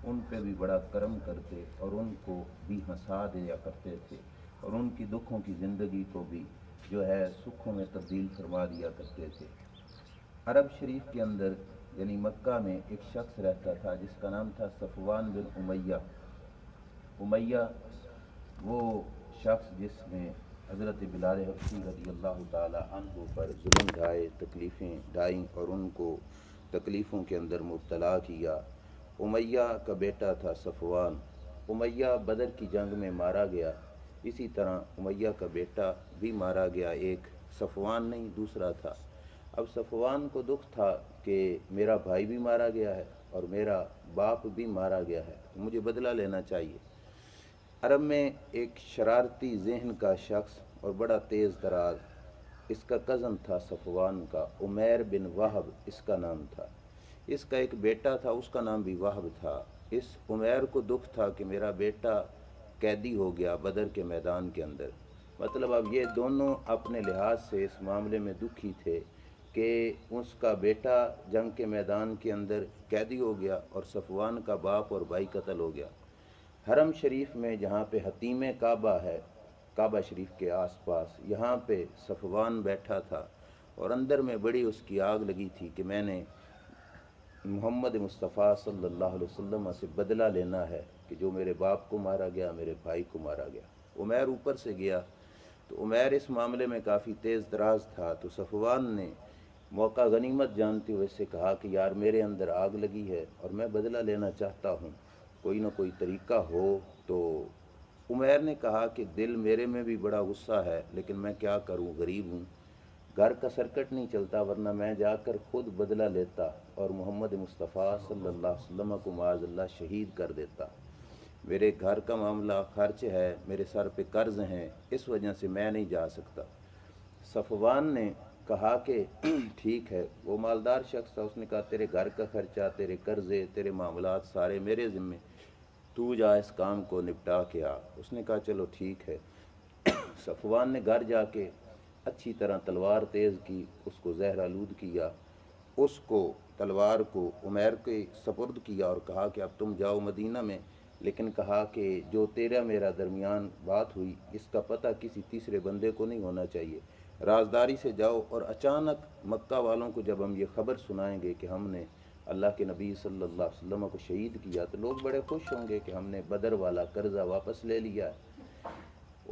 ان پہ بھی بڑا کرم کرتے اور ان کو بھی ہنسا دیا کرتے تھے اور ان کی دکھوں کی زندگی کو بھی جو ہے سکھوں میں تبدیل فرما دیا کرتے تھے۔ عرب شریف کے اندر یعنی مکہ میں ایک شخص رہتا تھا جس کا نام تھا صفوان بن امیہ۔ امیہ وہ شخص جس نے حضرت بلال حبشی رضی اللہ تعالی عنہ پر ظلم ڈھائے، تکلیفیں ڈھائیں اور ان کو تکلیفوں کے اندر مبتلا کیا۔ امیہ کا بیٹا تھا صفوان۔ امیہ بدر کی جنگ میں مارا گیا، اسی طرح امیہ کا بیٹا بھی مارا گیا، ایک صفوان نہیں دوسرا تھا۔ اب صفوان کو دکھ تھا کہ میرا بھائی بھی مارا گیا ہے اور میرا باپ بھی مارا گیا ہے، مجھے بدلہ لینا چاہیے۔ عرب میں ایک شرارتی ذہن کا شخص اور بڑا تیز تراز، اس کا کزن تھا صفوان کا، عمیر بن وہب اس کا نام تھا۔ اس کا ایک بیٹا تھا، اس کا نام بھی وہب تھا۔ اس عمیر کو دکھ تھا کہ میرا بیٹا قیدی ہو گیا بدر کے میدان کے اندر۔ مطلب اب یہ دونوں اپنے لحاظ سے اس معاملے میں دکھی تھے کہ اس کا بیٹا جنگ کے میدان کے اندر قیدی ہو گیا اور صفوان کا باپ اور بھائی قتل ہو گیا۔ حرم شریف میں جہاں پہ حتیم کعبہ ہے، کعبہ شریف کے آس پاس، یہاں پہ صفوان بیٹھا تھا اور اندر میں بڑی اس کی آگ لگی تھی کہ میں نے محمد مصطفیٰ صلی اللہ علیہ وسلم سے بدلہ لینا ہے کہ جو میرے باپ کو مارا گیا، میرے بھائی کو مارا گیا۔ عمیر اوپر سے گیا تو عمیر اس معاملے میں کافی تیز تراز تھا، تو صفوان نے موقع غنیمت جانتے ہوئے سے کہا کہ یار میرے اندر آگ لگی ہے اور میں بدلہ لینا چاہتا ہوں، کوئی نہ کوئی طریقہ ہو۔ تو عمیر نے کہا کہ دل میرے میں بھی بڑا غصہ ہے لیکن میں کیا کروں، غریب ہوں، گھر کا سرکٹ نہیں چلتا، ورنہ میں جا کر خود بدلہ لیتا اور محمد مصطفیٰ صلی اللہ علیہ وسلم کو معاذ اللہ شہید کر دیتا۔ میرے گھر کا معاملہ خرچ ہے، میرے سر پہ قرض ہیں، اس وجہ سے میں نہیں جا سکتا۔ صفوان نے کہا کہ ٹھیک ہے، وہ مالدار شخص تھا، اس نے کہا تیرے گھر کا خرچہ، تیرے قرضے، تیرے معاملات سارے میرے ذمے، تو جا اس کام کو نپٹا کے آ۔ اس نے کہا چلو ٹھیک ہے۔ صفوان نے گھر جا کے اچھی طرح تلوار تیز کی، اس کو زہر آلود کیا، اس کو تلوار کو عمیر کے سپرد کیا اور کہا کہ اب تم جاؤ مدینہ میں، لیکن کہا کہ جو تیرا میرا درمیان بات ہوئی اس کا پتہ کسی تیسرے بندے کو نہیں ہونا چاہیے، رازداری سے جاؤ، اور اچانک مکہ والوں کو جب ہم یہ خبر سنائیں گے کہ ہم نے اللہ کے نبی صلی اللہ علیہ وسلم کو شہید کیا تو لوگ بڑے خوش ہوں گے کہ ہم نے بدر والا قرضہ واپس لے لیا ہے۔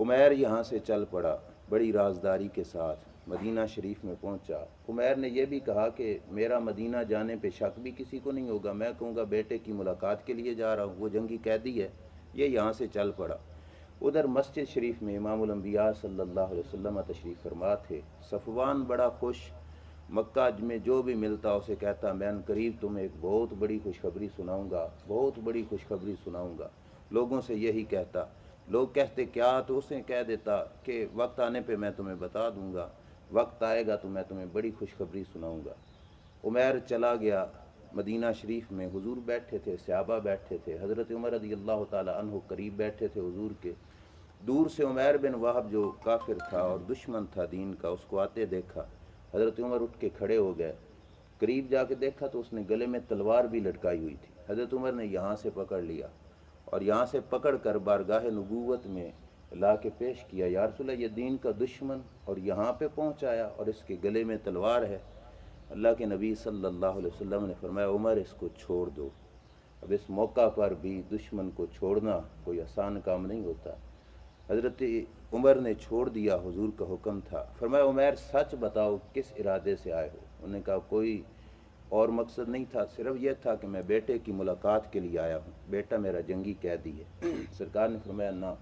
عمیر یہاں سے چل پڑا بڑی رازداری کے ساتھ، مدینہ شریف میں پہنچا۔ عمیر نے یہ بھی کہا کہ میرا مدینہ جانے پہ شک بھی کسی کو نہیں ہوگا، میں کہوں گا بیٹے کی ملاقات کے لیے جا رہا ہوں، وہ جنگی قیدی ہے۔ یہ یہاں سے چل پڑا۔ ادھر مسجد شریف میں امام الانبیاء صلی اللہ علیہ وسلم تشریف فرما تھے۔ صفوان بڑا خوش، مکہ میں جو بھی ملتا اسے کہتا میں ان قریب تمہیں ایک بہت بڑی خوشخبری سناؤں گا، بہت بڑی خوشخبری سناؤں گا، لوگوں سے یہی کہتا۔ لوگ کہتے کیا، تو اسے کہہ دیتا کہ وقت آنے پہ میں تمہیں بتا دوں گا، وقت آئے گا تو میں تمہیں بڑی خوشخبری سناؤں گا۔ عمیر چلا گیا مدینہ شریف میں، حضور بیٹھے تھے، صحابہ بیٹھے تھے، حضرت عمر رضی اللہ تعالی عنہ قریب بیٹھے تھے حضور کے۔ دور سے عمیر بن وہب جو کافر تھا اور دشمن تھا دین کا، اس کو آتے دیکھا، حضرت عمر اٹھ کے کھڑے ہو گئے، قریب جا کے دیکھا تو اس نے گلے میں تلوار بھی لٹکائی ہوئی تھی۔ حضرت عمر نے یہاں سے پکڑ لیا اور یہاں سے پکڑ کر بارگاہ نبوت میں لا کے پیش کیا، یا رسول اللہ یہ دین کا دشمن اور یہاں پہ پہنچایا اور اس کے گلے میں تلوار ہے۔ اللہ کے نبی صلی اللہ علیہ وسلم نے فرمایا عمر اس کو چھوڑ دو۔ اب اس موقع پر بھی دشمن کو چھوڑنا کوئی آسان کام نہیں ہوتا۔ حضرت عمر نے چھوڑ دیا، حضور کا حکم تھا۔ فرمایا عمیر سچ بتاؤ کس ارادے سے آئے ہو؟ انہوں نے کہا کوئی اور مقصد نہیں تھا، صرف یہ تھا کہ میں بیٹے کی ملاقات کے لیے آیا ہوں، بیٹا میرا جنگی قیدی ہے۔ سرکار نے فرمایا نہ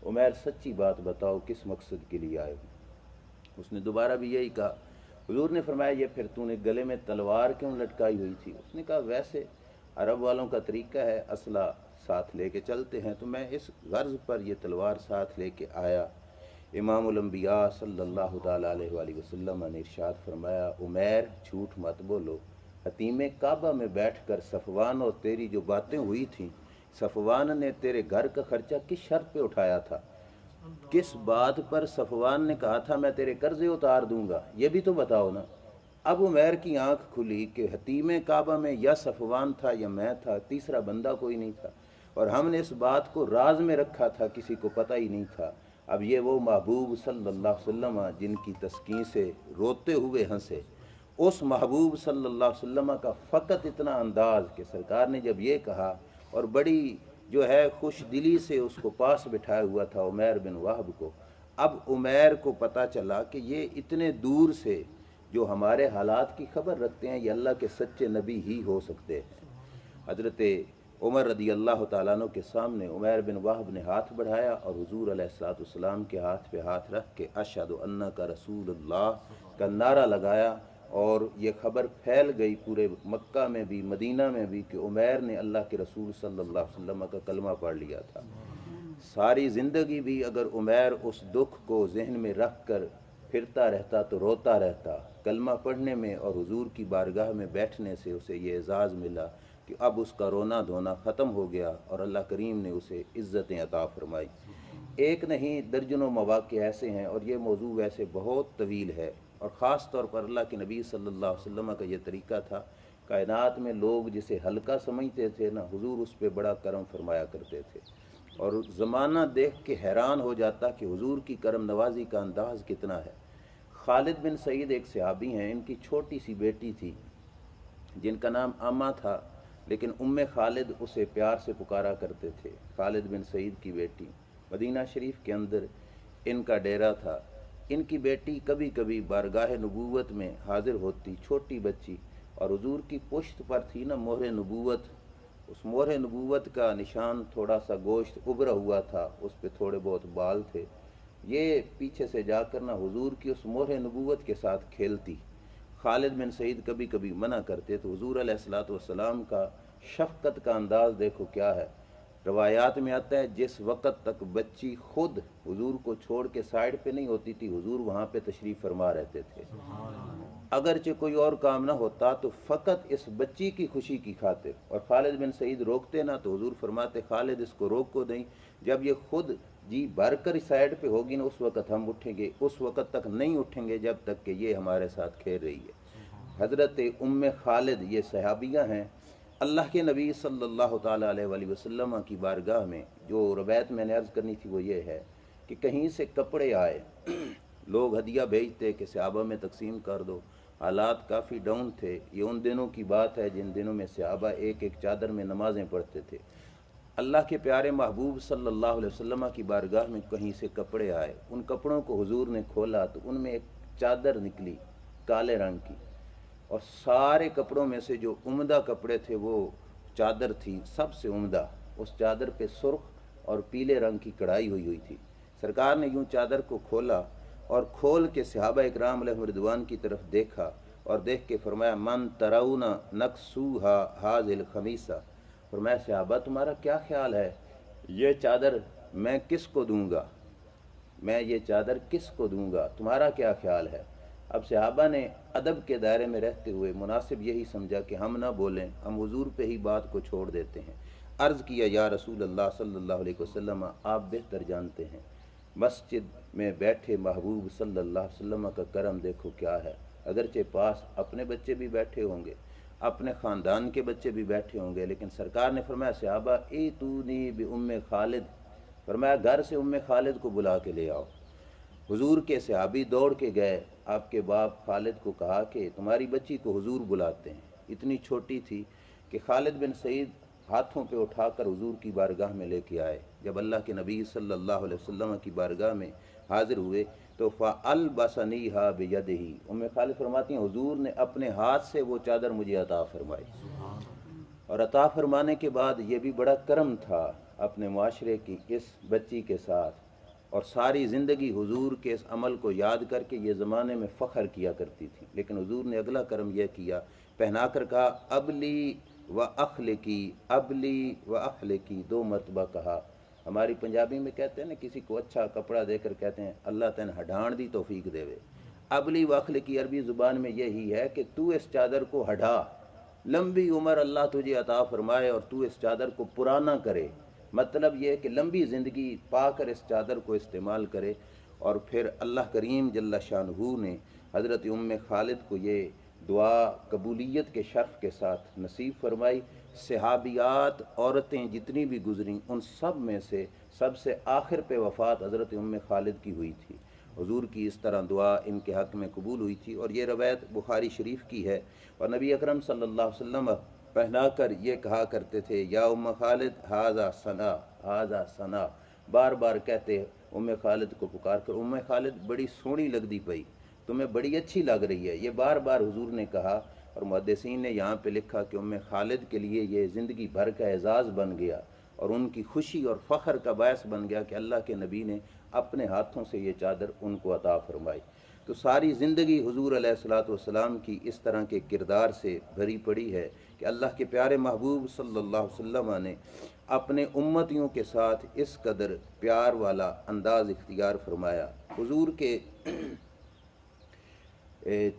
عمیر سچی بات بتاؤ کس مقصد کے لیے آئے ہو؟ اس نے دوبارہ بھی یہی کہا۔ حضور نے فرمایا یہ پھر تو نے گلے میں تلوار کیوں لٹکائی ہوئی تھی؟ اس نے کہا ویسے عرب والوں کا طریقہ ہے اسلحہ ساتھ لے کے چلتے ہیں، تو میں اس غرض پر یہ تلوار ساتھ لے کے آیا۔ امام الانبیاء صلی اللہ تعالیٰ علیہ وآلہ وسلم نے ارشاد فرمایا عمیر جھوٹ مت بولو، حتیم کعبہ میں بیٹھ کر صفوان اور تیری جو باتیں ہوئی تھیں، صفوان نے تیرے گھر کا خرچہ کس شرط پہ اٹھایا تھا؟ کس بات پر صفوان نے کہا تھا میں تیرے قرضے اتار دوں گا؟ یہ بھی تو بتاؤ نا۔ اب عمیر کی آنکھ کھلی کہ حتیم کعبہ میں یا صفوان تھا یا میں تھا، تیسرا بندہ کوئی نہیں تھا، اور ہم نے اس بات کو راز میں رکھا تھا، کسی کو پتہ ہی نہیں تھا۔ اب یہ وہ محبوب صلی اللہ علیہ وسلم جن کی تسکین سے روتے ہوئے ہنسے، اس محبوب صلی اللہ علیہ وسلم کا فقط اتنا انداز کہ سرکار نے جب یہ کہا اور بڑی جو ہے خوش دلی سے اس کو پاس بٹھایا ہوا تھا عمیر بن وہب کو، اب عمیر کو پتہ چلا کہ یہ اتنے دور سے جو ہمارے حالات کی خبر رکھتے ہیں یہ اللہ کے سچے نبی ہی ہو سکتے ہیں۔ حضرت عمر رضی اللہ تعالیٰ عنہ کے سامنے عمیر بن وہب نے ہاتھ بڑھایا اور حضور علیہ الصلوۃ والسلام کے ہاتھ پہ ہاتھ رکھ کے اشہد انک رسول اللہ کا نعرہ لگایا، اور یہ خبر پھیل گئی پورے مکہ میں بھی مدینہ میں بھی کہ عمیر نے اللہ کے رسول صلی اللہ علیہ وسلم کا کلمہ پڑھ لیا تھا۔ ساری زندگی بھی اگر عمیر اس دکھ کو ذہن میں رکھ کر پھرتا رہتا تو روتا رہتا، کلمہ پڑھنے میں اور حضور کی بارگاہ میں بیٹھنے سے اسے یہ اعزاز ملا کہ اب اس کا رونا دھونا ختم ہو گیا اور اللہ کریم نے اسے عزتیں عطا فرمائی۔ ایک نہیں درجنوں مواقع ایسے ہیں، اور یہ موضوع ویسے بہت طویل ہے، اور خاص طور پر اللہ کے نبی صلی اللہ علیہ وسلم کا یہ طریقہ تھا، کائنات میں لوگ جسے ہلکا سمجھتے تھے نا، حضور اس پہ بڑا کرم فرمایا کرتے تھے، اور زمانہ دیکھ کے حیران ہو جاتا کہ حضور کی کرم نوازی کا انداز کتنا ہے۔ خالد بن سعید ایک صحابی ہیں، ان کی چھوٹی سی بیٹی تھی جن کا نام آمہ تھا، لیکن خالد اسے پیار سے پکارا کرتے تھے۔ خالد بن سعید کی بیٹی، مدینہ شریف کے اندر ان کا ڈیرا تھا۔ ان کی بیٹی کبھی کبھی بارگاہ نبوت میں حاضر ہوتی، چھوٹی بچی، اور حضور کی پشت پر تھی نا مہر نبوت، اس مہر نبوت کا نشان، تھوڑا سا گوشت ابھرا ہوا تھا، اس پہ تھوڑے بہت بال تھے۔ یہ پیچھے سے جا کر نا حضور کی اس مہر نبوت کے ساتھ کھیلتی۔ خالد بن سعید کبھی کبھی منع کرتے تو حضور علیہ الصلوۃ والسلام کا شفقت کا انداز دیکھو کیا ہے۔ روایات میں آتا ہے جس وقت تک بچی خود حضور کو چھوڑ کے سائڈ پہ نہیں ہوتی تھی، حضور وہاں پہ تشریف فرما رہتے تھے۔ اگرچہ کوئی اور کام نہ ہوتا تو فقط اس بچی کی خوشی کی خاطر، اور خالد بن سعید روکتے نہ تو حضور فرماتے خالد اس کو روک کو نہیں، جب یہ خود جی بھر کر سائڈ پہ ہوگی نا اس وقت ہم اٹھیں گے، اس وقت تک نہیں اٹھیں گے جب تک کہ یہ ہمارے ساتھ کھیل رہی ہے۔ حضرت خالد یہ صحابیہ ہیں، اللہ کے نبی صلی اللہ تعالیٰ علیہ وآلہ وسلم کی بارگاہ میں جو روایت میں نے عرض کرنی تھی وہ یہ ہے کہ کہیں سے کپڑے آئے، لوگ ہدیہ بھیجتے کہ صحابہ میں تقسیم کر دو، حالات کافی ڈاؤن تھے۔ یہ ان دنوں کی بات ہے جن دنوں میں صحابہ ایک ایک چادر میں نمازیں پڑھتے تھے۔ اللہ کے پیارے محبوب صلی اللہ علیہ وسلم کی بارگاہ میں کہیں سے کپڑے آئے، ان کپڑوں کو حضور نے کھولا تو ان میں ایک چادر نکلی کالے رنگ کی، اور سارے کپڑوں میں سے جو عمدہ کپڑے تھے وہ چادر تھی سب سے عمدہ، اس چادر پہ سرخ اور پیلے رنگ کی کڑھائی ہوئی تھی۔ سرکار نے یوں چادر کو کھولا اور کھول کے صحابہ اکرام علیہ رضوان کی طرف دیکھا اور دیکھ کے فرمایا من ترون نکسوہا ھذہ الخمیسہ، فرمایا صحابہ تمہارا کیا خیال ہے، یہ چادر میں کس کو دوں گا، میں یہ چادر کس کو دوں گا، تمہارا کیا خیال ہے؟ اب صحابہ نے ادب کے دائرے میں رہتے ہوئے مناسب یہی سمجھا کہ ہم نہ بولیں، ہم حضور پہ ہی بات کو چھوڑ دیتے ہیں۔ عرض کیا یا رسول اللہ صلی اللہ علیہ وسلم، آپ بہتر جانتے ہیں، مسجد میں بیٹھے محبوب صلی اللہ علیہ وسلم کا کرم دیکھو کیا ہے، اگرچہ پاس اپنے بچے بھی بیٹھے ہوں گے، اپنے خاندان کے بچے بھی بیٹھے ہوں گے، لیکن سرکار نے فرمایا صحابہ ایتونی بام خالد، فرمایا گھر سے خالد کو بلا کے لے آؤ۔ حضور کے صحابی دوڑ کے گئے، آپ کے باپ خالد کو کہا کہ تمہاری بچی کو حضور بلاتے ہیں۔ اتنی چھوٹی تھی کہ خالد بن سعید ہاتھوں پہ اٹھا کر حضور کی بارگاہ میں لے کے آئے۔ جب اللہ کے نبی صلی اللہ علیہ وسلم کی بارگاہ میں حاضر ہوئے تو فَأَلْبَسَنِيهَا بِيَدِهِ، خالد فرماتی ہیں حضور نے اپنے ہاتھ سے وہ چادر مجھے عطا فرمائی، اور عطا فرمانے کے بعد یہ بھی بڑا کرم تھا اپنے معاشرے کی اس بچی کے ساتھ، اور ساری زندگی حضور کے اس عمل کو یاد کر کے یہ زمانے میں فخر کیا کرتی تھی۔ لیکن حضور نے اگلا کرم یہ کیا، پہنا کر کہا ابلی و اخلقی، ابلی و اخلقی، 2 مرتبہ کہا۔ ہماری پنجابی میں کہتے ہیں نا کسی کو اچھا کپڑا دے کر کہتے ہیں اللہ تین ہڈان دی توفیق دے وے۔ ابلی و اخلقی عربی زبان میں یہی ہے کہ تو اس چادر کو ہڈا، لمبی عمر اللہ تجھے عطا فرمائے اور تو اس چادر کو پرانا کرے، مطلب یہ کہ لمبی زندگی پا کر اس چادر کو استعمال کرے۔ اور پھر اللہ کریم جل شانہ نے حضرت خالد کو یہ دعا قبولیت کے شرف کے ساتھ نصیب فرمائی۔ صحابیات عورتیں جتنی بھی گزریں ان سب میں سے سب سے آخر پہ وفات حضرت ام خالد کی ہوئی تھی۔ حضور کی اس طرح دعا ان کے حق میں قبول ہوئی تھی، اور یہ روایت بخاری شریف کی ہے، اور نبی اکرم صلی اللہ علیہ وسلم پہنا کر یہ کہا کرتے تھے، یا ام خالد ھذا ثنا ھذا ثنا، بار بار کہتے ام خالد کو پکار کر، ام خالد بڑی سونی لگدی پئی، تمہیں بڑی اچھی لگ رہی ہے، یہ بار بار حضور نے کہا۔ اور محدثین نے یہاں پہ لکھا کہ ام خالد کے لیے یہ زندگی بھر کا اعزاز بن گیا، اور ان کی خوشی اور فخر کا باعث بن گیا کہ اللہ کے نبی نے اپنے ہاتھوں سے یہ چادر ان کو عطا فرمائی۔ تو ساری زندگی حضور علیہ الصلوۃ والسلام کی اس طرح کے کردار سے بھری پڑی ہے کہ اللہ کے پیارے محبوب صلی اللہ علیہ وسلم نے اپنے امتیوں کے ساتھ اس قدر پیار والا انداز اختیار فرمایا۔ حضور کے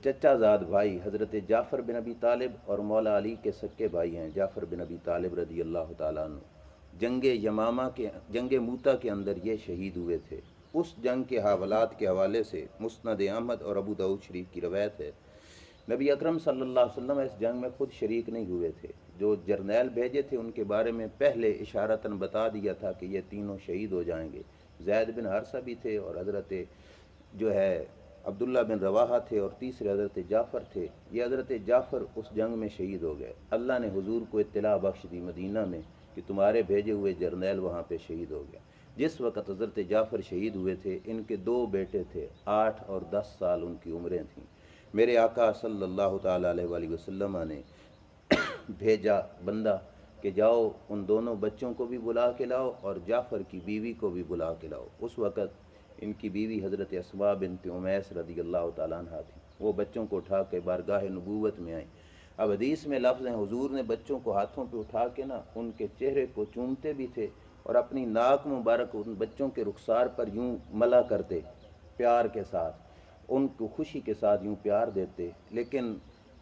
چچا زاد بھائی حضرت جعفر بن ابی طالب اور مولا علی کے سکے بھائی ہیں جعفر بن ابی طالب رضی اللہ تعالیٰ عنہ، جنگ موتا کے اندر یہ شہید ہوئے تھے۔ اس جنگ کے حوالات کے حوالے سے مسند احمد اور ابو داؤد شریف کی روایت ہے، نبی اکرم صلی اللہ علیہ وسلم اس جنگ میں خود شریک نہیں ہوئے تھے، جو جرنیل بھیجے تھے ان کے بارے میں پہلے اشارتاً بتا دیا تھا کہ یہ تینوں شہید ہو جائیں گے۔ زید بن حارثہ بھی تھے، اور حضرت جو ہے عبداللہ بن رواحہ تھے، اور تیسرے حضرت جعفر تھے۔ یہ حضرت جعفر اس جنگ میں شہید ہو گئے۔ اللہ نے حضور کو اطلاع بخش دی مدینہ میں کہ تمہارے بھیجے ہوئے جرنیل وہاں پہ شہید ہو گیا۔ جس وقت حضرت جعفر شہید ہوئے تھے ان کے 2 بیٹے تھے، 8 اور 10 سال ان کی عمریں تھیں۔ میرے آقا صلی اللہ تعالیٰ علیہ وآلہ وسلم نے بھیجا بندہ کہ جاؤ ان دونوں بچوں کو بھی بلا کے لاؤ اور جعفر کی بیوی کو بھی بلا کے لاؤ۔ اس وقت ان کی بیوی حضرت اسماء بنت امیس رضی اللہ تعالیٰ عنہ تھی، وہ بچوں کو اٹھا کے بارگاہ نبوت میں آئیں۔ اب حدیث میں لفظ ہیں حضور نے بچوں کو ہاتھوں پہ اٹھا کے ان کے چہرے کو چومتے بھی تھے، اور اپنی ناک مبارک ان بچوں کے رخسار پر یوں ملا کرتے پیار کے ساتھ، ان کو خوشی کے ساتھ یوں پیار دیتے، لیکن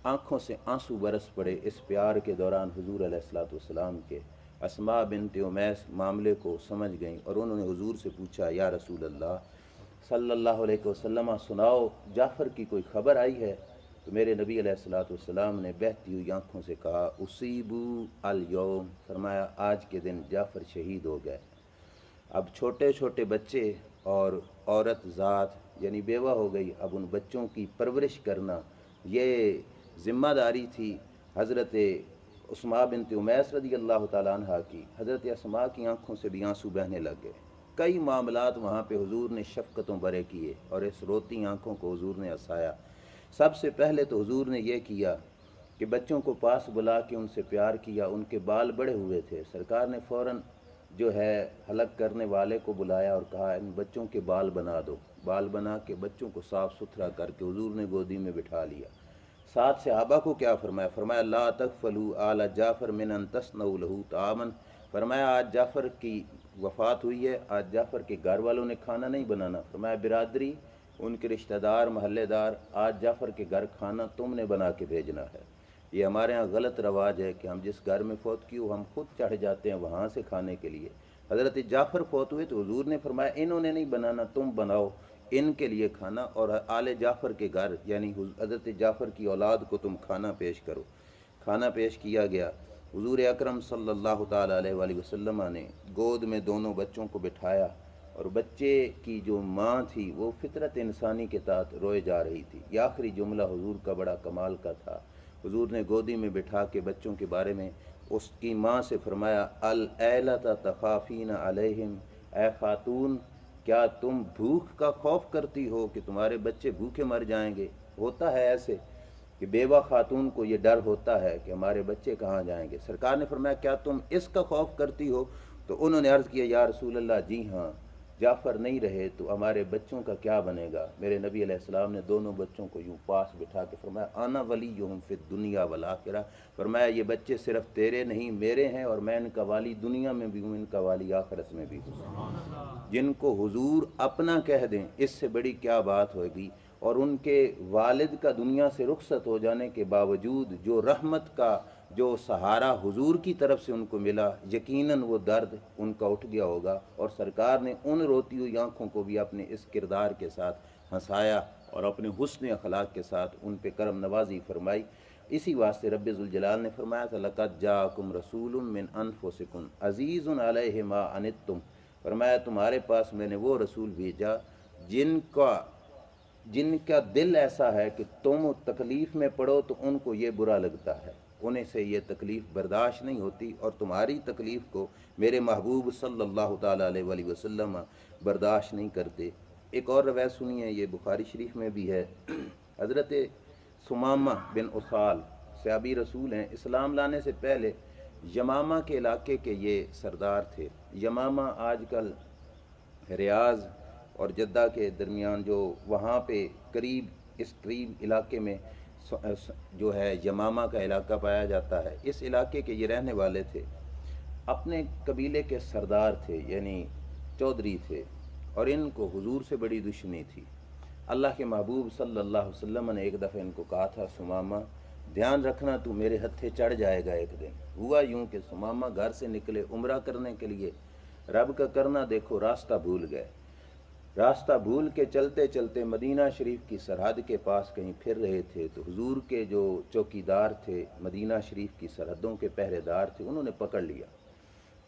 آنکھوں سے آنسو برس پڑے اس پیار کے دوران حضور علیہ الصلوۃ والسلام کے۔ اسماء بنت امیس معاملے کو سمجھ گئیں، اور انہوں نے حضور سے پوچھا، یا رسول اللہ صلی اللہ علیہ وسلم سناؤ جعفر کی کوئی خبر آئی ہے؟ تو میرے نبی علیہ الصلوۃ والسلام نے بہتی ہوئی آنکھوں سے کہا، اصیبو الیوم، فرمایا آج کے دن جعفر شہید ہو گئے۔ اب چھوٹے چھوٹے بچے اور عورت ذات یعنی بیوہ ہو گئی، اب ان بچوں کی پرورش کرنا یہ ذمہ داری تھی حضرت اسماء بنت امیس رضی اللہ تعالیٰ عنہ کی۔ حضرت اسماء کی آنکھوں سے بھی آنسو بہنے لگ گئے۔ کئی معاملات وہاں پہ حضور نے شفقتوں برے کیے، اور اس روتی آنکھوں کو حضور نے ہنسایا۔ سب سے پہلے تو حضور نے یہ کیا کہ بچوں کو پاس بلا کے ان سے پیار کیا، ان کے بال بڑے ہوئے تھے، سرکار نے فوراً جو ہے حلق کرنے والے کو بلایا اور کہا ان بچوں کے بال بنا دو۔ بال بنا کے بچوں کو صاف ستھرا کر کے حضور نے گودی میں بٹھا لیا۔ ساتھ صحابہ کو کیا فرمایا؟ فرمایا لا تغفلوا آل جعفر من ان تصنعوا له طعاما، فرمایا آج جعفر کی وفات ہوئی ہے، آج جعفر کے گھر والوں نے کھانا نہیں بنانا، فرمایا برادری ان کے رشتہ دار محلے دار آج جعفر کے گھر کھانا تم نے بنا کے بھیجنا ہے۔ یہ ہمارے ہاں غلط رواج ہے کہ ہم جس گھر میں فوت کی ہو ہم خود چڑھ جاتے ہیں وہاں سے کھانے کے لیے۔ حضرت جعفر فوت ہوئے تو حضور نے فرمایا انہوں نے نہیں بنانا، تم بناؤ ان کے لیے کھانا، اور آل جعفر کے گھر یعنی حضرت جعفر کی اولاد کو تم کھانا پیش کرو۔ کھانا پیش کیا گیا۔ حضور اکرم صلی اللہ تعالیٰ علیہ وآلہ وسلم نے گود میں دونوں بچوں کو بٹھایا، اور بچے کی جو ماں تھی وہ فطرت انسانی کے تحت روئے جا رہی تھی۔ یہ آخری جملہ حضور کا بڑا کمال کا تھا۔ حضور نے گودی میں بٹھا کے بچوں کے بارے میں اس کی ماں سے فرمایا الایلۃ تخافین علیہم، اے خاتون کیا تم بھوک کا خوف کرتی ہو کہ تمہارے بچے بھوکے مر جائیں گے؟ ہوتا ہے ایسے کہ بیوہ خاتون کو یہ ڈر ہوتا ہے کہ ہمارے بچے کہاں جائیں گے۔ سرکار نے فرمایا کیا تم اس کا خوف کرتی ہو؟ تو انہوں نے عرض کیا یا رسول اللہ جی ہاں، جعفر نہیں رہے تو ہمارے بچوں کا کیا بنے گا؟ میرے نبی علیہ السلام نے دونوں بچوں کو یوں پاس بٹھا کے فرمایا انا ولیہم فی الدنیا والآخرہ، فرمایا یہ بچے صرف تیرے نہیں میرے ہیں، اور میں ان کا والی دنیا میں بھی ہوں، ان کا والی آخرت میں بھی ہوں۔ جن کو حضور اپنا کہہ دیں اس سے بڑی کیا بات ہوگی، اور ان کے والد کا دنیا سے رخصت ہو جانے کے باوجود جو رحمت کا جو سہارا حضور کی طرف سے ان کو ملا، یقیناً وہ درد ان کا اٹھ گیا ہوگا، اور سرکار نے ان روتی ہوئی آنکھوں کو بھی اپنے اس کردار کے ساتھ ہنسایا اور اپنے حسن اخلاق کے ساتھ ان پہ کرم نوازی فرمائی۔ اسی واسطے رب ذوالجلال نے فرمایا تھا لَقَدْ جَاءَكُمْ رَسُولٌ مِّنْ أَنفُسِكُمْ عَزِيزٌ عَلَيْهِ مَا عَنِتُّمْ، فرمایا تمہارے پاس میں نے وہ رسول بھیجا جن کا دل ایسا ہے کہ تم تکلیف میں پڑو تو ان کو یہ برا لگتا ہے، انہیں سے یہ تکلیف برداشت نہیں ہوتی، اور تمہاری تکلیف کو میرے محبوب صلی اللہ تعالیٰ علیہ وآلہ وسلم برداشت نہیں کرتے۔ ایک اور روایت سنیے، یہ بخاری شریف میں بھی ہے۔ حضرت ثمامہ بن اسال صحابی رسول ہیں، اسلام لانے سے پہلے یمامہ کے علاقے کے یہ سردار تھے۔ یمامہ آج کل ریاض اور جدہ کے درمیان جو وہاں پہ اس قریب علاقے میں جو ہے یمامہ کا علاقہ پایا جاتا ہے، اس علاقے کے یہ رہنے والے تھے، اپنے قبیلے کے سردار تھے، یعنی چودھری تھے، اور ان کو حضور سے بڑی دشمنی تھی۔ اللہ کے محبوب صلی اللہ علیہ وسلم نے ایک دفعہ ان کو کہا تھا ثمامہ دھیان رکھنا تو میرے ہتھے چڑھ جائے گا ایک دن۔ ہوا یوں کہ ثمامہ گھر سے نکلے عمرہ کرنے کے لیے، رب کا کرنا دیکھو راستہ بھول گئے، راستہ بھول کے چلتے چلتے مدینہ شریف کی سرحد کے پاس کہیں پھر رہے تھے تو حضور کے جو چوکیدار تھے، مدینہ شریف کی سرحدوں کے پہرے دار تھے، انہوں نے پکڑ لیا۔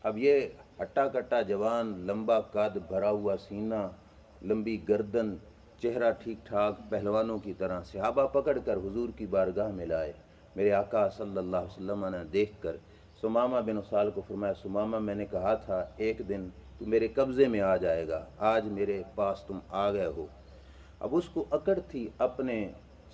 اب یہ ہٹا کٹا جوان، لمبا قد، بھرا ہوا سینہ، لمبی گردن، چہرہ ٹھیک ٹھاک پہلوانوں کی طرح، صحابہ پکڑ کر حضور کی بارگاہ میں لائے۔ میرے آقا صلی اللہ علیہ وسلم نے دیکھ کر ثمامہ بن اسال کو فرمایا ثمامہ میں نے کہا تھا ایک دن تو میرے قبضے میں آ جائے گا، آج میرے پاس تم آ گئے ہو۔ اب اس کو اکڑ تھی اپنے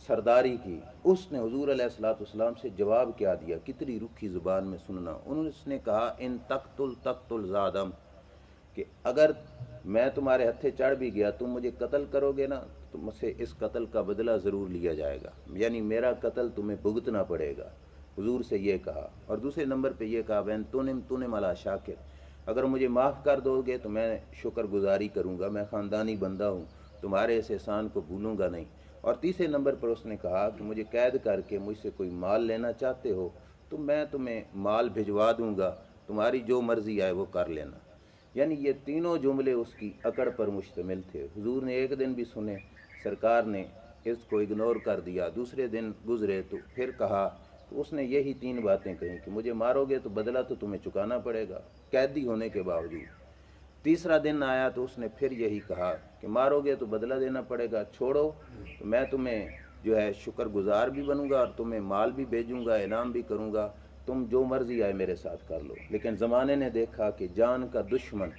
سرداری کی، اس نے حضور علیہ السلام سے جواب کیا دیا، کتنی رکھی زبان میں سننا۔ انہوں نے کہا ان تقتل زادم، کہ اگر میں تمہارے ہتھے چڑھ بھی گیا تم مجھے قتل کرو گے نا تو مجھ سے اس قتل کا بدلہ ضرور لیا جائے گا، یعنی میرا قتل تمہیں بھگتنا پڑے گا، حضور سے یہ کہا۔ اور دوسرے نمبر پہ یہ کہا وین تونم علی شاکر، اگر مجھے معاف کر دو گے تو میں شکر گزاری کروں گا، میں خاندانی بندہ ہوں، تمہارے اس احسان کو بھولوں گا نہیں۔ اور تیسرے نمبر پر اس نے کہا کہ مجھے قید کر کے مجھ سے کوئی مال لینا چاہتے ہو تو میں تمہیں مال بھجوا دوں گا، تمہاری جو مرضی آئے وہ کر لینا۔ یعنی یہ تینوں جملے اس کی اکڑ پر مشتمل تھے۔ حضور نے ایک دن بھی سنے، سرکار نے اس کو اگنور کر دیا، دوسرے دن گزرے تو پھر کہا، تو اس نے یہی تین باتیں کہیں کہ مجھے مارو گے تو بدلہ تو تمہیں چکانا پڑے گا قیدی ہونے کے باوجود۔ تیسرا دن آیا تو اس نے پھر یہی کہا کہ مارو گے تو بدلہ دینا پڑے گا، چھوڑو تو میں تمہیں جو ہے شکر گزار بھی بنوں گا اور تمہیں مال بھی بھیجوں گا، انعام بھی کروں گا، تم جو مرضی آئے میرے ساتھ کر لو۔ لیکن زمانے نے دیکھا کہ جان کا دشمن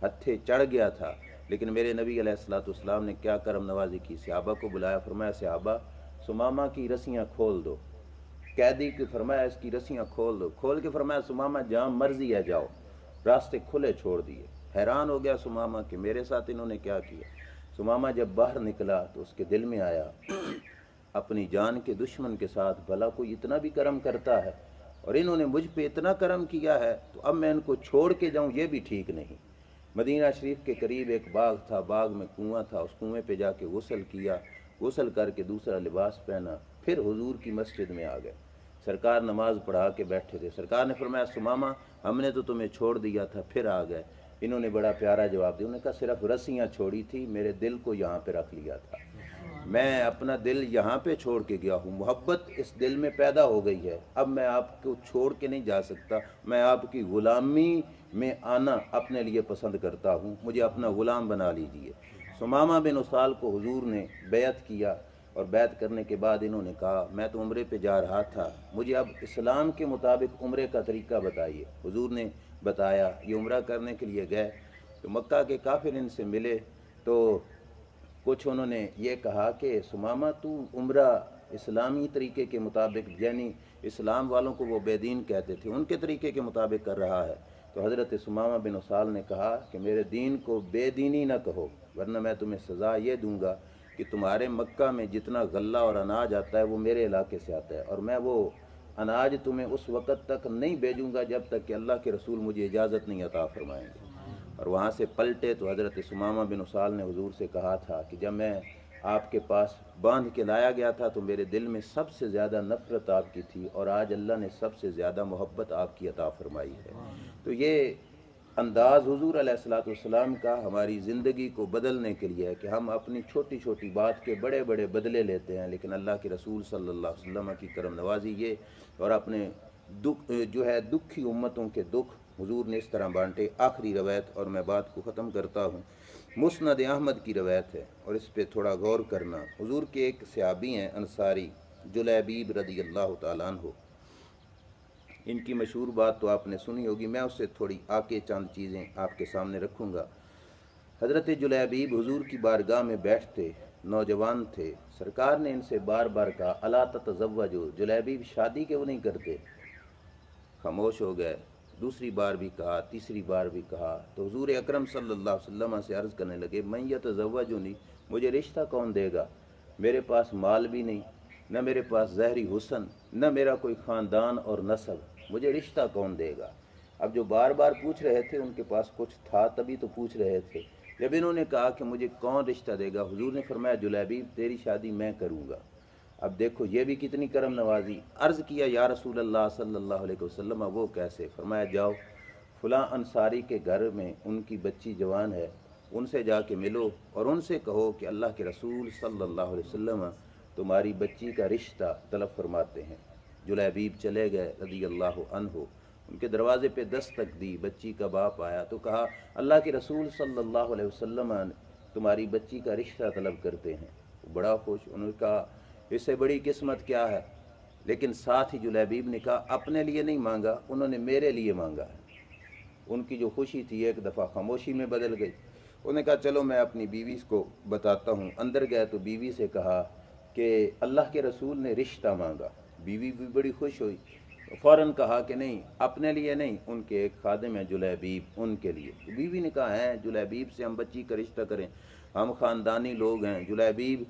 ہتھے چڑھ گیا تھا، لیکن میرے نبی علیہ السلام نے کیا کرم نوازی کی، صحابہ کو بلایا، فرمایا صحابہ ثمامہ کی رسیاں کھول دو، قیدی کی فرمایا اس کی رسیاں کھول دو، کھول کے فرمایا ثمامہ جہاں مرضی ہے جاؤ، راستے کھلے چھوڑ دیے۔ حیران ہو گیا ثمامہ کہ میرے ساتھ انہوں نے کیا کیا۔ ثمامہ جب باہر نکلا تو اس کے دل میں آیا اپنی جان کے دشمن کے ساتھ بھلا کوئی اتنا بھی کرم کرتا ہے، اور انہوں نے مجھ پہ اتنا کرم کیا ہے تو اب میں ان کو چھوڑ کے جاؤں یہ بھی ٹھیک نہیں۔ مدینہ شریف کے قریب ایک باغ تھا، باغ میں کنواں تھا، اس کنویں پہ جا کے غسل کیا، غسل کر کے دوسرا لباس پہنا، پھر حضور کی مسجد میں آ گئے۔ سرکار نماز پڑھا کے بیٹھے تھے، سرکار نے فرمایا ثمامہ ہم نے تو تمہیں چھوڑ دیا تھا پھر آ گئے۔ انہوں نے بڑا پیارا جواب دیا، انہوں نے کہا صرف رسیاں چھوڑی تھی، میرے دل کو یہاں پہ رکھ لیا تھا، میں اپنا دل یہاں پہ چھوڑ کے گیا ہوں، محبت اس دل میں پیدا ہو گئی ہے، اب میں آپ کو چھوڑ کے نہیں جا سکتا، میں آپ کی غلامی میں آنا اپنے لیے پسند کرتا ہوں، مجھے اپنا غلام بنا لیجئے۔ ثمامہ بن اسال کو حضور نے بیعت کیا، اور بیعت کرنے کے بعد انہوں نے کہا میں تو عمرے پہ جا رہا تھا، مجھے اب اسلام کے مطابق عمرے کا طریقہ بتائیے۔ حضور نے بتایا، یہ عمرہ کرنے کے لیے گئے تو مکہ کے کافر ان سے ملے تو کچھ انہوں نے یہ کہا کہ ثمامہ تو عمرہ اسلامی طریقے کے مطابق، یعنی اسلام والوں کو وہ بے دین کہتے تھے، ان کے طریقے کے مطابق کر رہا ہے۔ تو حضرت ثمامہ بن اسال نے کہا کہ میرے دین کو بے دینی نہ کہو، ورنہ میں تمہیں سزا یہ دوں گا کہ تمہارے مکہ میں جتنا غلہ اور اناج آتا ہے وہ میرے علاقے سے آتا ہے، اور میں وہ اناج تمہیں اس وقت تک نہیں بھیجوں گا جب تک کہ اللہ کے رسول مجھے اجازت نہیں عطا فرمائیں گے۔ اور وہاں سے پلٹے تو حضرت ثمامہ بن اسال نے حضور سے کہا تھا کہ جب میں آپ کے پاس باندھ کے لایا گیا تھا تو میرے دل میں سب سے زیادہ نفرت آپ کی تھی، اور آج اللہ نے سب سے زیادہ محبت آپ کی عطا فرمائی ہے۔ تو یہ انداز حضور علیہ الصلوۃ والسلام کا ہماری زندگی کو بدلنے کے لیے ہے کہ ہم اپنی چھوٹی چھوٹی بات کے بڑے بڑے بدلے لیتے ہیں، لیکن اللہ کے رسول صلی اللہ علیہ وسلم کی کرم نوازی یہ اور اپنے دکھ جو ہے دکھی امتوں کے دکھ حضور نے اس طرح بانٹے۔ آخری روایت اور میں بات کو ختم کرتا ہوں، مسند احمد کی روایت ہے اور اس پہ تھوڑا غور کرنا۔ حضور کے ایک صحابی ہیں انصاری جلیبیب رضی اللہ تعالیٰ عنہ، ان کی مشہور بات تو آپ نے سنی ہوگی، میں اس سے تھوڑی آگے چند چیزیں آپ کے سامنے رکھوں گا۔ حضرت جلیبیب حضور کی بارگاہ میں بیٹھتے، نوجوان تھے، سرکار نے ان سے بار بار کہا الا تتزوجوا، جلیبیب شادی کیوں نہیں کرتے؟ خاموش ہو گئے، دوسری بار بھی کہا، تیسری بار بھی کہا، تو حضور اکرم صلی اللہ علیہ وسلم سے عرض کرنے لگے من یتزوجنی، مجھے رشتہ کون دے گا؟ میرے پاس مال بھی نہیں، نہ میرے پاس ظاہری حسن، نہ میرا کوئی خاندان اور نسب، مجھے رشتہ کون دے گا؟ اب جو بار بار پوچھ رہے تھے ان کے پاس کچھ تھا تبھی تو پوچھ رہے تھے۔ جب انہوں نے کہا کہ مجھے کون رشتہ دے گا، حضور نے فرمایا جلیبیب تیری شادی میں کروں گا۔ اب دیکھو یہ بھی کتنی کرم نوازی۔ عرض کیا یا رسول اللہ صلی اللہ علیہ وسلم وہ کیسے؟ فرمایا جاؤ فلاں انصاری کے گھر میں ان کی بچی جوان ہے، ان سے جا کے ملو اور ان سے کہو کہ اللہ کے رسول صلی اللہ علیہ وسلم تمہاری بچی کا رشتہ طلب فرماتے ہیں۔ جلیبیب چلے گئے رضی اللہ عنہ، ان کے دروازے پہ دستک دی، بچی کا باپ آیا تو کہا اللہ کے رسول صلی اللہ علیہ وسلم تمہاری بچی کا رشتہ طلب کرتے ہیں۔ بڑا خوش، انہوں نے کہا اس سے بڑی قسمت کیا ہے؟ لیکن ساتھ ہی جلیبیب نے کہا اپنے لیے نہیں مانگا، انہوں نے میرے لیے مانگا ہے۔ ان کی جو خوشی تھی ایک دفعہ خاموشی میں بدل گئی۔ انہوں نے کہا چلو میں اپنی بیوی کو بتاتا ہوں۔ اندر گئے تو بیوی سے کہا کہ اللہ کے رسول نے رشتہ مانگا۔ بیوی بھی بڑی خوش ہوئی، فوراً کہا کہ نہیں اپنے لیے نہیں، ان کے ایک خادم ہیں جلیبیب ان کے لیے۔ بیوی نے کہا ہے جلیبیب سے ہم بچی کا رشتہ کریں؟ ہم خاندانی لوگ ہیں، جلیبیب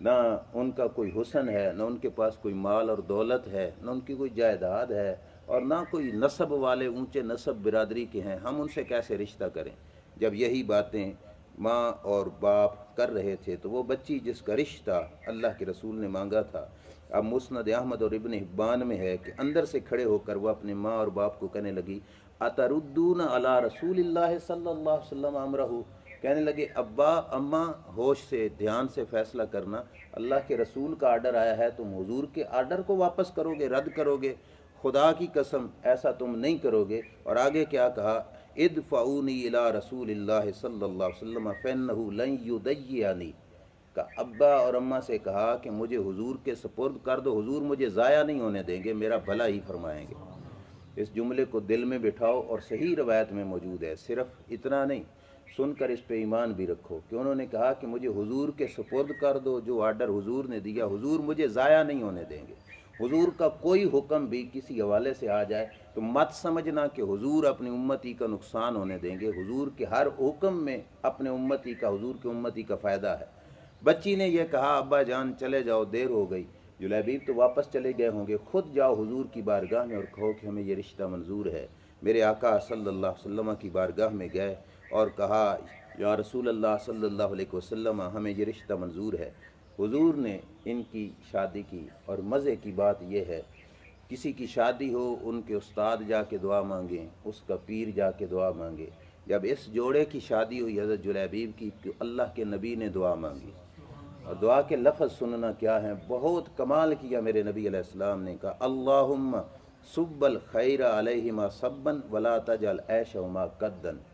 نہ ان کا کوئی حسن ہے، نہ ان کے پاس کوئی مال اور دولت ہے، نہ ان کی کوئی جائیداد ہے، اور نہ کوئی نسب والے اونچے نسب برادری کے ہیں، ہم ان سے کیسے رشتہ کریں؟ جب یہی باتیں ماں اور باپ کر رہے تھے تو وہ بچی جس کا رشتہ اللہ کے رسول نے مانگا تھا، اب مسند احمد اور ابن حبان میں ہے کہ اندر سے کھڑے ہو کر وہ اپنے ماں اور باپ کو کہنے لگی اتردون علی رسول اللہ صلی اللہ علیہ وسلم امرہ، کہنے لگے ابا اماں ہوش سے دھیان سے فیصلہ کرنا، اللہ کے رسول کا آرڈر آیا ہے، تم حضور کے آرڈر کو واپس کرو گے، رد کرو گے؟ خدا کی قسم ایسا تم نہیں کرو گے۔ اور آگے کیا کہا ادفعونی الی رسول اللہ صلی اللہ علیہ وسلم فانہ لن یضیعنی، کا ابا اور اماں سے کہا کہ مجھے حضور کے سپرد کر دو، حضور مجھے ضائع نہیں ہونے دیں گے، میرا بھلا ہی فرمائیں گے۔ اس جملے کو دل میں بٹھاؤ اور صحیح روایت میں موجود ہے، صرف اتنا نہیں سن کر اس پہ ایمان بھی رکھو کہ انہوں نے کہا کہ مجھے حضور کے سپرد کر دو، جو آرڈر حضور نے دیا حضور مجھے ضائع نہیں ہونے دیں گے۔ حضور کا کوئی حکم بھی کسی حوالے سے آ جائے تو مت سمجھنا کہ حضور اپنی امتی کا نقصان ہونے دیں گے، حضور کے ہر حکم میں اپنے امتی کا، حضور کی امتی کا فائدہ ہے۔ بچی نے یہ کہا ابا جان چلے جاؤ دیر ہو گئی، جلیبیب تو واپس چلے گئے ہوں گے، خود جاؤ حضور کی بارگاہ میں اور کہو کہ ہمیں یہ رشتہ منظور ہے۔ میرے آقا صلی اللہ علیہ وسلم کی بارگاہ میں گئے اور کہا یا رسول اللہ صلی اللہ علیہ وسلم ہمیں یہ رشتہ منظور ہے۔ حضور نے ان کی شادی کی، اور مزے کی بات یہ ہے کسی کی شادی ہو ان کے استاد جا کے دعا مانگیں، اس کا پیر جا کے دعا مانگے۔ جب اس جوڑے کی شادی ہوئی حضرت جلیبیب کی تو اللہ کے نبی نے دعا مانگی، اور دعا کے لفظ سننا کیا ہیں، بہت کمال کیا میرے نبی علیہ السلام نے کہا اللہم صب الخیر علیہما صبا ولا تجعل عیشہما قدًا،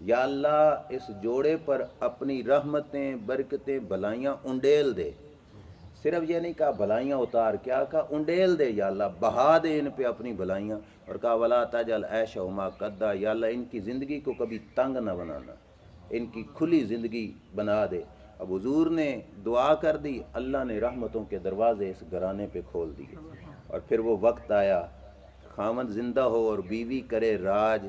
یا اللہ اس جوڑے پر اپنی رحمتیں برکتیں بھلائیاں انڈیل دے۔ صرف یہ نہیں کہا بھلائیاں اتار، کیا کہا انڈیل دے، یا اللہ بہا دے ان پہ اپنی بھلائیاں، اور کہا ولا تجعل عیشہما قدًا، یا اللہ ان کی زندگی کو کبھی تنگ نہ بنانا، ان کی کھلی زندگی بنا دے۔ اب حضور نے دعا کر دی، اللہ نے رحمتوں کے دروازے اس گھرانے پہ کھول دیے، اور پھر وہ وقت آیا خاوند زندہ ہو اور بیوی کرے راج،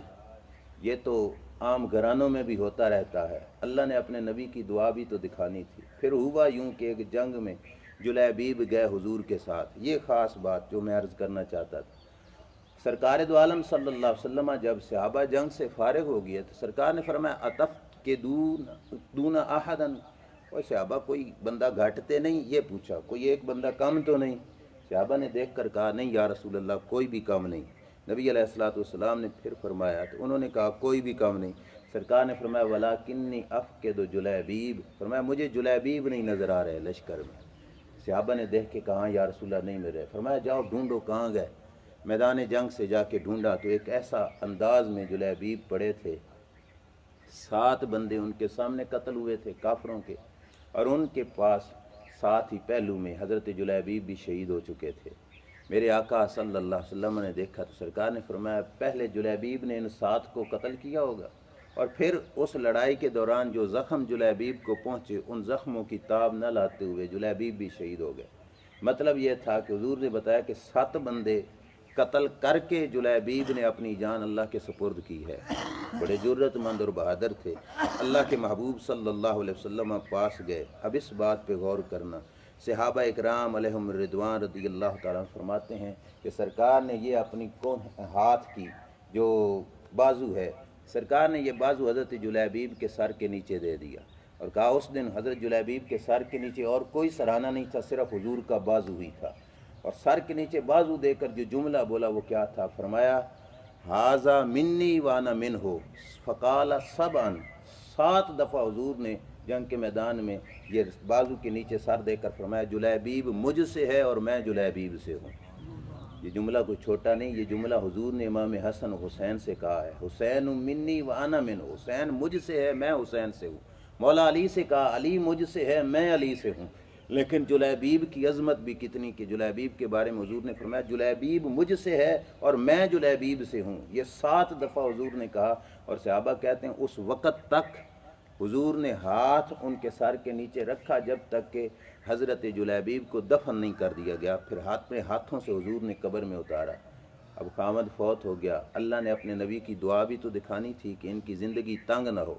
یہ تو عام گھرانوں میں بھی ہوتا رہتا ہے، اللہ نے اپنے نبی کی دعا بھی تو دکھانی تھی۔ پھر ہوا یوں کہ ایک جنگ میں جلیبیب گئے حضور کے ساتھ، یہ خاص بات جو میں عرض کرنا چاہتا تھا۔ سرکار دو عالم صلی اللہ علیہ وسلم جب صحابہ جنگ سے فارغ ہو گئے تو سرکار نے فرمایا اتف کے دون احدن، اور صحابہ کوئی بندہ گھٹتے نہیں، یہ پوچھا کوئی ایک بندہ کم تو نہیں؟ صحابہ نے دیکھ کر کہا نہیں یا رسول اللہ کوئی بھی کم نہیں۔ نبی علیہ الصلوۃ والسلام نے پھر فرمایا تو انہوں نے کہا کوئی بھی کام نہیں. سرکار نے فرمایا ولاکنی افقد جلیبیب، فرمایا مجھے جلیبیب نہیں نظر آ رہے لشکر میں. صحابہ نے دیکھ کے کہا یا رسول اللہ نہیں مل رہے. فرمایا جاؤ ڈھونڈو کہاں گئے. میدان جنگ سے جا کے ڈھونڈا تو ایک ایسا انداز میں جلیبیب پڑے تھے، 7 بندے ان کے سامنے قتل ہوئے تھے کافروں کے، اور ان کے پاس ساتھ ہی پہلو میں حضرت جلیبیب بھی شہید ہو چکے تھے. میرے آقا صلی اللہ علیہ وسلم نے دیکھا تو سرکار نے فرمایا پہلے جلیبیب نے ان 7 کو قتل کیا ہوگا، اور پھر اس لڑائی کے دوران جو زخم جلیبیب کو پہنچے ان زخموں کی تاب نہ لاتے ہوئے جلیبیب بھی شہید ہو گئے. مطلب یہ تھا کہ حضور نے بتایا کہ 7 بندے قتل کر کے جلیبیب نے اپنی جان اللہ کے سپرد کی ہے. بڑے جرت مند اور بہادر تھے. اللہ کے محبوب صلی اللہ علیہ وسلم پاس گئے. اب اس بات پہ غور کرنا، صحابہ اکرام علیہم الرضوان رضی اللہ تعالیٰ فرماتے ہیں کہ سرکار نے یہ اپنی ہاتھ کی جو بازو ہے، سرکار نے یہ بازو حضرت جلیبیب کے سر کے نیچے دے دیا اور کہا اس دن حضرت جلیبیب کے سر کے نیچے اور کوئی سرانہ نہیں تھا، صرف حضور کا بازو ہی تھا. اور سر کے نیچے بازو دے کر جو جملہ بولا وہ کیا تھا؟ فرمایا ہاذا منی وانا منہ، فقال سبعا. 7 دفعہ حضور نے جنگ کے میدان میں یہ بازو کے نیچے سر دے کر فرمایا جلیبیب مجھ سے ہے اور میں جلیبیب سے ہوں. یہ جملہ کوئی چھوٹا نہیں، یہ جملہ حضور نے امام حسن حسین سے کہا ہے. حسین منی وانا منہ، حسین مجھ سے ہے میں حسین سے ہوں. مولا علی سے کہا علی مجھ سے ہے میں علی سے ہوں. لیکن جلیبیب کی عظمت بھی کتنی کہ جلیبیب کے بارے میں حضور نے فرمایا جلیبیب مجھ سے ہے اور میں جلیبیب سے ہوں. یہ 7 دفعہ حضور نے کہا. اور صحابہ کہتے ہیں اس وقت تک حضور نے ہاتھ ان کے سر کے نیچے رکھا جب تک کہ حضرت جلیبیب کو دفن نہیں کر دیا گیا. پھر ہاتھوں سے حضور نے قبر میں اتارا. اب خامد فوت ہو گیا. اللہ نے اپنے نبی کی دعا بھی تو دکھانی تھی کہ ان کی زندگی تنگ نہ ہو.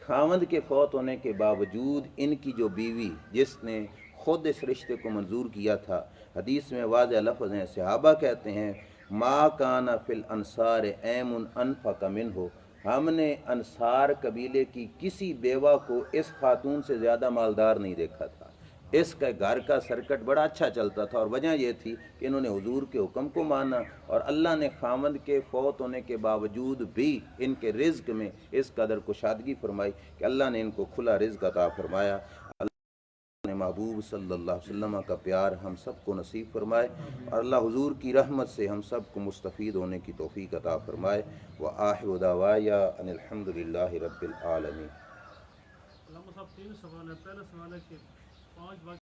خامد کے فوت ہونے کے باوجود ان کی جو بیوی جس نے خود اس رشتے کو منظور کیا تھا، حدیث میں واضح لفظ ہیں، صحابہ کہتے ہیں ما کان فی الانصار ایم انفق منہ، ہم نے انصار قبیلے کی کسی بیوہ کو اس خاتون سے زیادہ مالدار نہیں دیکھا تھا. اس کا گھر کا سرکٹ بڑا اچھا چلتا تھا، اور وجہ یہ تھی کہ انہوں نے حضور کے حکم کو مانا، اور اللہ نے خامد کے فوت ہونے کے باوجود بھی ان کے رزق میں اس قدر کشادگی فرمائی کہ اللہ نے ان کو کھلا رزق عطا فرمایا. اللہ نے محبوب صلی اللہ علیہ وسلم کا پیار ہم سب کو نصیب فرمائے، اور اللہ حضور کی رحمت سے ہم سب کو مستفید ہونے کی توفیق عطا فرمائے. وآخر دعوایا ان الحمد للہ رب العالمین. علامہ صاحب 3 سوال ہے. پہلا سوال ہے کہ 5